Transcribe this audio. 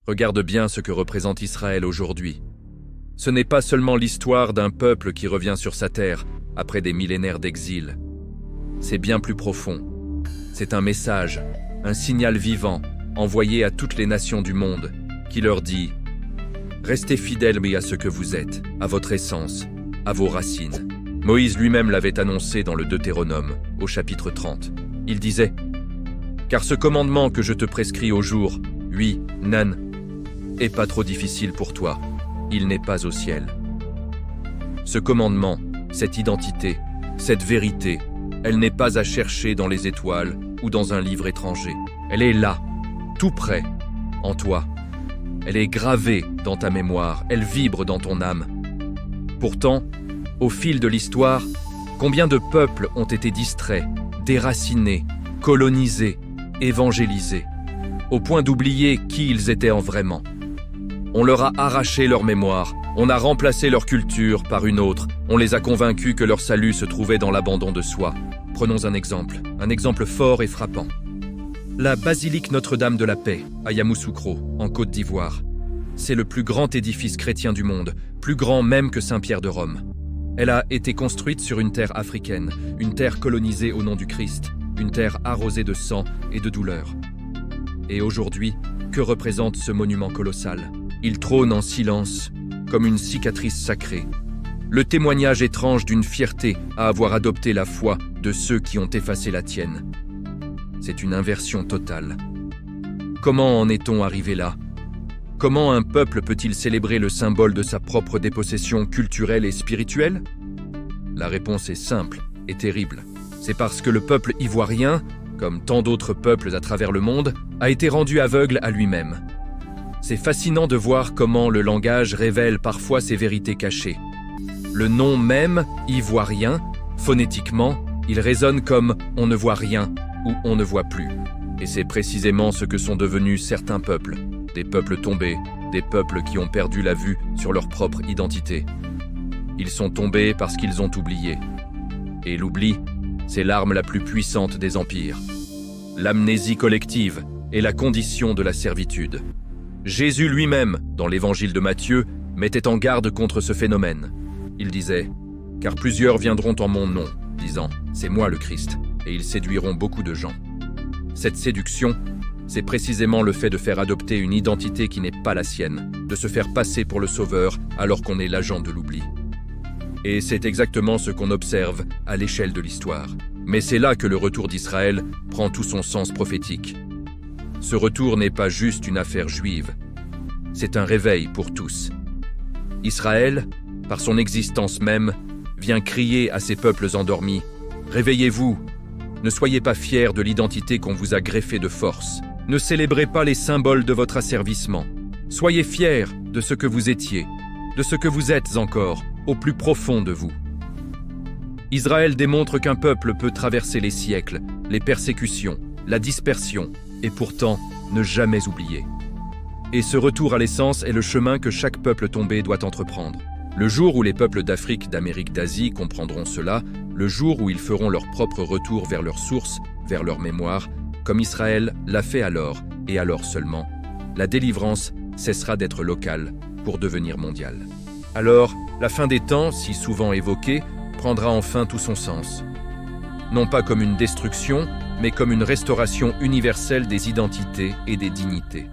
Regarde bien ce que représente Israël aujourd'hui. Ce n'est pas seulement l'histoire d'un peuple qui revient sur sa terre après des millénaires d'exil. C'est bien plus profond. C'est un message, un signal vivant, envoyé à toutes les nations du monde, qui leur dit « Restez fidèles à ce que vous êtes, à votre essence, à vos racines ». Moïse lui-même l'avait annoncé dans le Deutéronome, au chapitre 30. Il disait « Car ce commandement que je te prescris au jour, oui, Nan, est pas trop difficile pour toi, il n'est pas au ciel. » Ce commandement, cette identité, cette vérité, elle n'est pas à chercher dans les étoiles ou dans un livre étranger. Elle est là, tout près, en toi. Elle est gravée dans ta mémoire, elle vibre dans ton âme. Pourtant, au fil de l'histoire, combien de peuples ont été distraits, déracinés, colonisés, évangélisés, au point d'oublier qui ils étaient en vraiment. On leur a arraché leur mémoire, on a remplacé leur culture par une autre, on les a convaincus que leur salut se trouvait dans l'abandon de soi. Prenons un exemple fort et frappant. La basilique Notre-Dame de la Paix, à Yamoussoukro, en Côte d'Ivoire. C'est le plus grand édifice chrétien du monde, plus grand même que Saint-Pierre de Rome. Elle a été construite sur une terre africaine, une terre colonisée au nom du Christ, une terre arrosée de sang et de douleur. Et aujourd'hui, que représente ce monument colossal ? Il trône en silence, comme une cicatrice sacrée. Le témoignage étrange d'une fierté à avoir adopté la foi de ceux qui ont effacé la tienne. C'est une inversion totale. Comment en est-on arrivé là ? Comment un peuple peut-il célébrer le symbole de sa propre dépossession culturelle et spirituelle ? La réponse est simple et terrible. C'est parce que le peuple ivoirien, comme tant d'autres peuples à travers le monde, a été rendu aveugle à lui-même. C'est fascinant de voir comment le langage révèle parfois ses vérités cachées. Le nom même, ivoirien, phonétiquement, il résonne comme « on ne voit rien » ou « on ne voit plus ». Et c'est précisément ce que sont devenus certains peuples. Des peuples tombés, des peuples qui ont perdu la vue sur leur propre identité. Ils sont tombés parce qu'ils ont oublié. Et l'oubli, c'est l'arme la plus puissante des empires. L'amnésie collective est la condition de la servitude. Jésus lui-même, dans l'évangile de Matthieu, mettait en garde contre ce phénomène. Il disait « Car plusieurs viendront en mon nom, disant « C'est moi le Christ », et ils séduiront beaucoup de gens. » Cette séduction, c'est précisément le fait de faire adopter une identité qui n'est pas la sienne, de se faire passer pour le sauveur alors qu'on est l'agent de l'oubli. Et c'est exactement ce qu'on observe à l'échelle de l'histoire. Mais c'est là que le retour d'Israël prend tout son sens prophétique. Ce retour n'est pas juste une affaire juive, c'est un réveil pour tous. Israël, par son existence même, vient crier à ces peuples endormis « Réveillez-vous, ne soyez pas fiers de l'identité qu'on vous a greffée de force. Ne célébrez pas les symboles de votre asservissement. Soyez fiers de ce que vous étiez, de ce que vous êtes encore, au plus profond de vous. » Israël démontre qu'un peuple peut traverser les siècles, les persécutions, la dispersion, et pourtant ne jamais oublier. Et ce retour à l'essence est le chemin que chaque peuple tombé doit entreprendre. Le jour où les peuples d'Afrique, d'Amérique, d'Asie comprendront cela, le jour où ils feront leur propre retour vers leur source, vers leur mémoire, comme Israël l'a fait alors, et alors seulement, la délivrance cessera d'être locale pour devenir mondiale. Alors, la fin des temps, si souvent évoquée, prendra enfin tout son sens. Non pas comme une destruction, mais comme une restauration universelle des identités et des dignités.